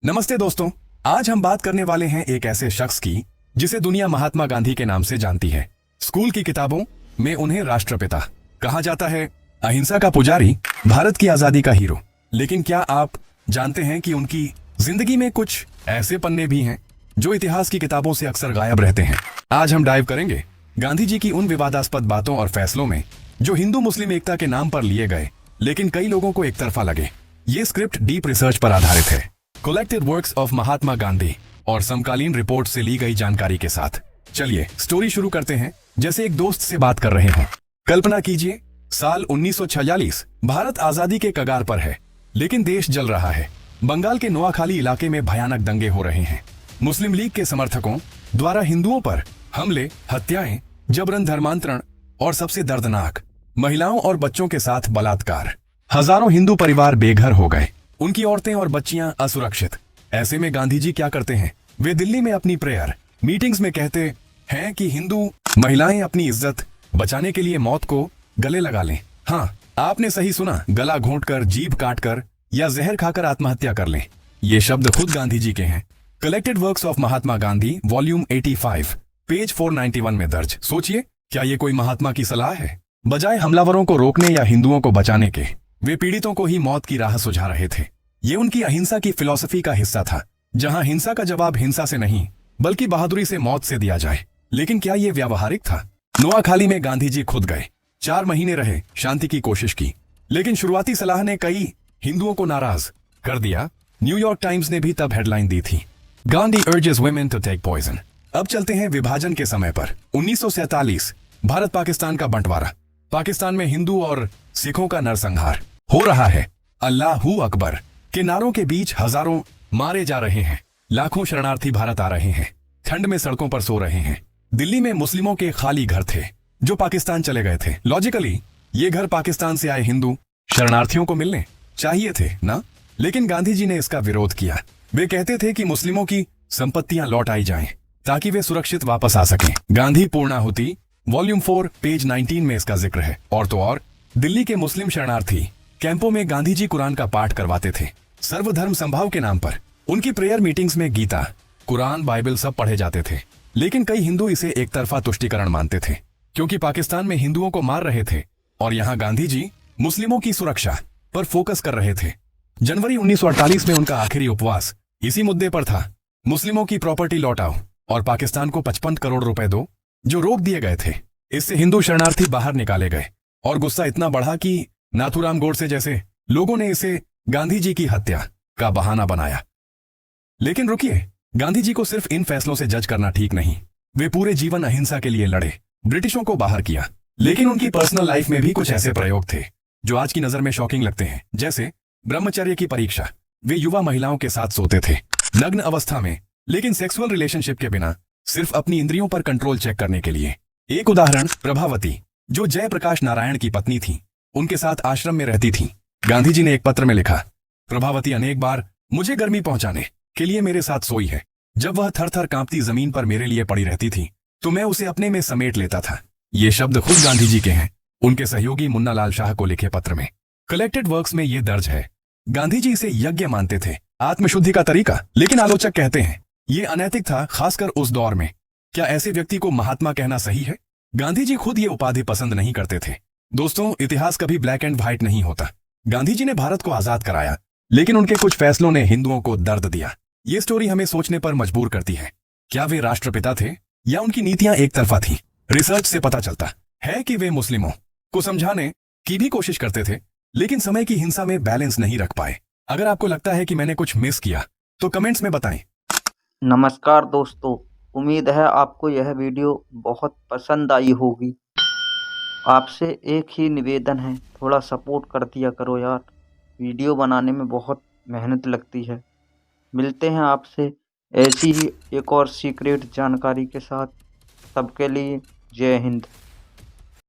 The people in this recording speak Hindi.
नमस्ते दोस्तों। आज हम बात करने वाले हैं एक ऐसे शख्स की जिसे दुनिया महात्मा गांधी के नाम से जानती है। स्कूल की किताबों में उन्हें राष्ट्रपिता कहा जाता है, अहिंसा का पुजारी, भारत की आजादी का हीरो। लेकिन क्या आप जानते हैं कि उनकी जिंदगी में कुछ ऐसे पन्ने भी हैं जो इतिहास की किताबों से अक्सर गायब रहते हैं। आज हम डाइव करेंगे गांधी जी की उन विवादास्पद बातों और फैसलों में जो हिंदू मुस्लिम एकता के नाम पर लिए गए, लेकिन कई लोगों को एक तरफा लगे। ये स्क्रिप्ट डीप रिसर्च पर आधारित है, collected works of Mahatma Gandhi और समकालीन रिपोर्ट से ली गई जानकारी के साथ। चलिए स्टोरी शुरू करते हैं जैसे एक दोस्त से बात कर रहे हों। कल्पना कीजिए, साल 1946, भारत आजादी के कगार पर है, लेकिन देश जल रहा है। बंगाल के नोआखाली इलाके में भयानक दंगे हो रहे हैं। मुस्लिम लीग के समर्थकों द्वारा हिंदुओं पर हमले, हत्याएं, जबरन धर्मांतरण और सबसे दर्दनाक, महिलाओं और बच्चों के साथ बलात्कार। हजारों हिंदू परिवार बेघर हो गए, उनकी औरतें और बच्चियां असुरक्षित। ऐसे में गांधी जी क्या करते हैं? वे दिल्ली में अपनी प्रेयर मीटिंग्स में कहते हैं कि हिंदू महिलाएं अपनी इज्जत बचाने के लिए मौत को गले लगा लें। हाँ, आपने सही सुना, गला घोंटकर, जीभ काटकर या जहर खाकर आत्महत्या कर लें। ये शब्द खुद गांधी जी के हैं। Collected works of Mahatma Gandhi, volume 85, page 491 में दर्ज। सोचिए, क्या ये कोई महात्मा की सलाह है? बजाय हमलावरों को रोकने या हिंदुओं को बचाने के, वे पीड़ितों को ही मौत की राह सुझा रहे थे। ये उनकी अहिंसा की फिलॉसफी का हिस्सा था, जहां हिंसा का जवाब हिंसा से नहीं बल्कि बहादुरी से मौत से दिया जाए। लेकिन क्या ये व्यावहारिक था? नोआखाली में गांधी जी खुद गए, 4 महीने रहे, शांति की कोशिश की, लेकिन शुरुआती सलाह ने कई हिंदुओं को नाराज कर दिया। न्यूयॉर्क टाइम्स ने भी तब हेडलाइन दी थी, Gandhi urges women to take poison. अब चलते हैं विभाजन के समय पर। 1947, भारत पाकिस्तान का बंटवारा। पाकिस्तान में हिंदू और सिखों का नरसंहार हो रहा है। अल्लाहू अकबर के नारों के बीच हजारों मारे जा रहे हैं। लाखों शरणार्थी भारत आ रहे हैं, ठंड में सड़कों पर सो रहे हैं। दिल्ली में मुस्लिमों के खाली घर थे जो पाकिस्तान चले गए थे। लॉजिकली ये घर पाकिस्तान से आए हिंदू शरणार्थियों को मिलने चाहिए थे ना, लेकिन गांधी जी ने इसका विरोध किया। वे कहते थे कि मुस्लिमों की संपत्तियां लौट आई जाएं ताकि वे सुरक्षित वापस आ सकें। गांधी पूर्णाहुति, वॉल्यूम 4, पेज 19 में इसका जिक्र है। और तो और, दिल्ली के मुस्लिम शरणार्थी कैंपों में गांधी जी कुरान का पाठ करवाते थे, सर्वधर्म संभाव के नाम पर। उनकी प्रेयर मीटिंग्स में गीता, कुरान, बाइबल सब पढ़े जाते थे। लेकिन कई हिंदू इसे एक तरफा तुष्टीकरण मानते थे, क्योंकि पाकिस्तान में हिंदुओं को मार रहे थे और यहाँ गांधी जी मुस्लिमों की सुरक्षा पर फोकस कर रहे थे। जनवरी 1948 में उनका आखिरी उपवास इसी मुद्दे पर था, मुस्लिमों की प्रॉपर्टी लौटाओ और पाकिस्तान को 55 करोड़ रुपए दो, जो रोक दिए गए थे। इससे हिंदू शरणार्थी बाहर निकाले गए और गुस्सा इतना बढ़ा कि नाथूराम गोडसे जैसे लोगों ने इसे गांधी जी की हत्या का बहाना बनाया। लेकिन रुकिए, गांधी जी को सिर्फ इन फैसलों से जज करना ठीक नहीं। वे पूरे जीवन अहिंसा के लिए लड़े, ब्रिटिशों को बाहर किया। लेकिन उनकी पर्सनल लाइफ में भी कुछ ऐसे प्रयोग थे जो आज की नजर में शॉकिंग लगते हैं, जैसे ब्रह्मचर्य की परीक्षा। वे युवा महिलाओं के साथ सोते थे, नग्न अवस्था में, लेकिन सेक्सुअल रिलेशनशिप के बिना, सिर्फ अपनी इंद्रियों पर कंट्रोल चेक करने के लिए। एक उदाहरण, प्रभावती, जो जयप्रकाश नारायण की पत्नी थी, उनके साथ आश्रम में रहती थी। गांधी जी ने एक पत्र में लिखा, प्रभावती अनेक बार मुझे गर्मी पहुंचाने के लिए मेरे साथ सोई है। जब वह थर थर कांपती जमीन पर मेरे लिए पड़ी रहती थी तो मैं उसे अपने में समेट लेता था। ये शब्द खुद गांधी जी के हैं, उनके सहयोगी मुन्ना लाल शाह को लिखे पत्र में। कलेक्टेड वर्क्स में ये दर्ज है। गांधी जी इसे यज्ञ मानते थे, आत्मशुद्धि का तरीका। लेकिन आलोचक कहते हैं ये अनैतिक था, खासकर उस दौर में। क्या ऐसे व्यक्ति को महात्मा कहना सही है? गांधी जी खुद ये उपाधि पसंद नहीं करते थे। दोस्तों, इतिहास कभी ब्लैक एंड व्हाइट नहीं होता। गांधी जी ने भारत को आजाद कराया, लेकिन उनके कुछ फैसलों ने हिंदुओं को दर्द दिया। ये स्टोरी हमें सोचने पर मजबूर करती है। क्या वे राष्ट्रपिता थे या उनकी नीतियां एक तरफा थी? रिसर्च से पता चलता है कि वे मुस्लिमों को समझाने की भी कोशिश करते थे, लेकिन समय की हिंसा में बैलेंस नहीं रख पाए। अगर आपको लगता है कि मैंने कुछ मिस किया तो कमेंट्स में बताएं। नमस्कार दोस्तों, उम्मीद है आपको यह वीडियो बहुत पसंद आई होगी। आपसे एक ही निवेदन है, थोड़ा सपोर्ट कर दिया करो यार। वीडियो बनाने में बहुत मेहनत लगती है। मिलते हैं आपसे ऐसी ही एक और सीक्रेट जानकारी के साथ। सबके लिए जय हिंद।